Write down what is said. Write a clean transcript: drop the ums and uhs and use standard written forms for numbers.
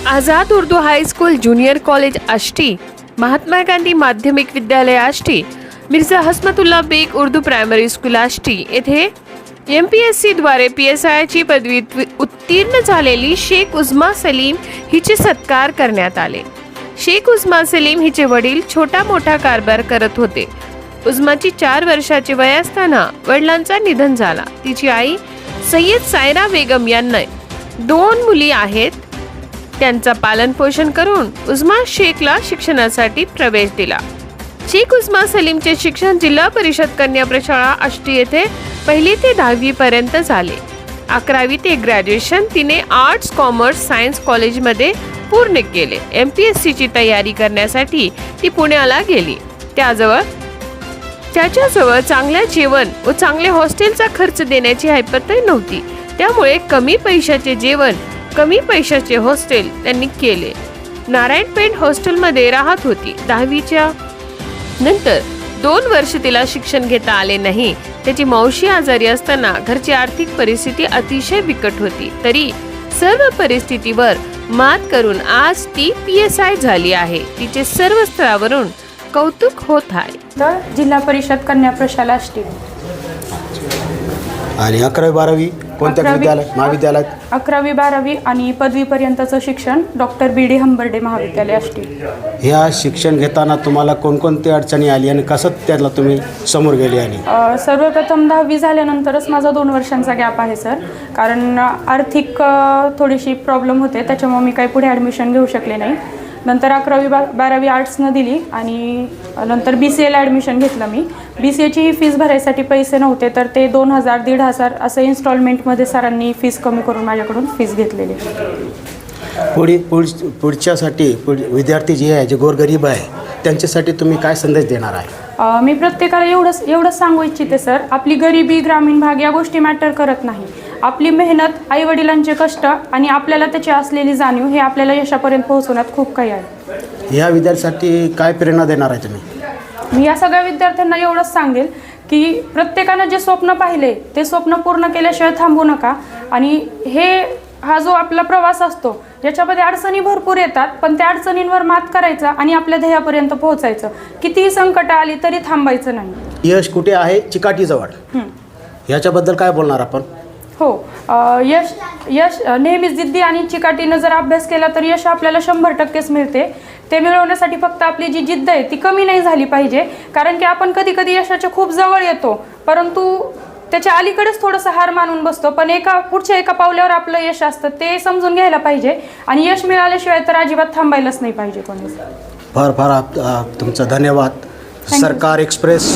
Azad Urdu high school junior college Ashti, Mahatma Gandhi माध्यमिक विद्यालय आष्टी, मिर्झा हस्मतुल्ला बेग Urdu primary school Ashti येथे MPSC द्वारे PSIची पदवी उत्तीर्ण झालेली शेख उस्मा सलीम हिचे सत्कार करण्यात आले। शेख उस्मा सलीम हिचे वडील छोटा मोठा कारभार करत होते। उस्माची 4 वर्षाचे वय असताना वडिलांचा निधन झाला। तिची आई सय्यद सायरा बेगम यांना 2 मुली आहेत। त्यांचा पालन पोषण करून उस्मा शेखला शिक्षणासाठी प्रवेश दिला। शेख उस्मा सलीमचे शिक्षण जिल्हा परिषद कन्या प्रशाळा आष्टी येथे 1ली ते 10वी पर्यंत झाले। 11वी ते ग्रॅज्युएशन तिने आर्ट्स कॉमर्स सायन्स कॉलेजमध्ये पूर्ण केले। MPSCची तयारी करण्यासाठी ती पुण्याला गेली। त्याच्याजवळ चांगल्या जेवण व चांगले हॉस्टेलचा खर्च देण्याची हैपतही नव्हती। त्यामुळे कमी पैशाचे जेवण, कमी पैशाचे हॉस्टेल त्यांनी केले। नारायणपेठ हॉस्टेलमध्ये राहत होती। 10वीच्या नंतर 2 वर्ष तिला शिक्षण घेता आले नाही। त्याची मावशी आजारी असताना घरची आर्थिक परिस्थिती अतिशय बिकट होती। तरी सर्व परिस्थितीवर मात करून आज ती PSI झाली आहे। तिचे सर्व स्तरावरून कौतुक होत आहे। तर जिल्हा परिषद कन्या प्रशाला आष्टी आणि 11वी 12वी कोणत्या महाविद्यालयात? 11वी 12वी आणि पदवीपर्यंतचं शिक्षण डॉक्टर BD हंबर्डे महाविद्यालय आष्टी। ह्या शिक्षण घेताना तुम्हाला कोणकोणती अडचणी आली आणि कसं त्याला तुम्ही समोर गेले? आणि सर्वप्रथम 10वी झाल्यानंतरच माझा 2 वर्षांचा गॅप आहे सर, कारण आर्थिक थोडीशी प्रॉब्लेम होते, त्याच्यामुळे मी काही पुढे ॲडमिशन घेऊ शकले नाही। नंतर 11वी 12वी आर्ट्सनं दिली आणि नंतर BCAला ॲडमिशन घेतलं मी। BCAची फीस भरायसाठी पैसे नव्हते, तर ते 2000 1500 असं इन्स्टॉलमेंटमध्ये सरांनी फीस कमी करून माझ्याकडून फीस घेतलेली। पुढच्यासाठी विद्यार्थी जे आहे, जे गोरगरीब आहे, त्यांच्यासाठी तुम्ही काय संदेश देणार आहे? मी प्रत्येकाला एवढंच सांगू इच्छिते सर, आपली गरिबी, ग्रामीण भाग या गोष्टी मॅटर करत नाही। आपली मेहनत, आईवडिलांचे कष्ट आणि आपल्याला त्याची असलेली जाणीव हे आपल्याला यशापर्यंत पोहोचवण्यात खूप काही आहे। या विद्यार्थ्यांसाठी काय प्रेरणा देणार आहे तुम्ही? मी या सगळ्या विद्यार्थ्यांना एवढंच सांगेल की प्रत्येकानं जे स्वप्न पाहिले ते स्वप्न पूर्ण केल्याशिवाय थांबू नका। आणि हा जो आपला प्रवास असतो, ज्याच्यामध्ये अडचणी भरपूर येतात, पण त्या अडचणींवर मात करायचं आणि आपल्या ध्येयापर्यंत पोहोचायचं। कितीही संकट आली तरी थांबायचं नाही। यश कुठे आहे? चिकाटीजवळ। याच्याबद्दल काय बोलणार आपण? हो, यश नेहमीच जिद्दी आणि चिकाटीनं जर अभ्यास केला तर यश आपल्याला 100% मिळते। ते मिळवण्यासाठी फक्त आपली जी जिद्द आहे ती कमी नाही झाली पाहिजे, कारण की आपण कधी कधी यशाच्या खूप जवळ येतो, परंतु त्याच्या अलीकडेच थोडंसं हार मानून बसतो। पण पुढच्या एका पावल्यावर आपलं यश असतं, ते समजून घ्यायला पाहिजे आणि यश मिळाल्याशिवाय तर अजिबात थांबायलाच नाही पाहिजे कोणी। फार फार तुमचा धन्यवाद। सरकार एक्सप्रेस।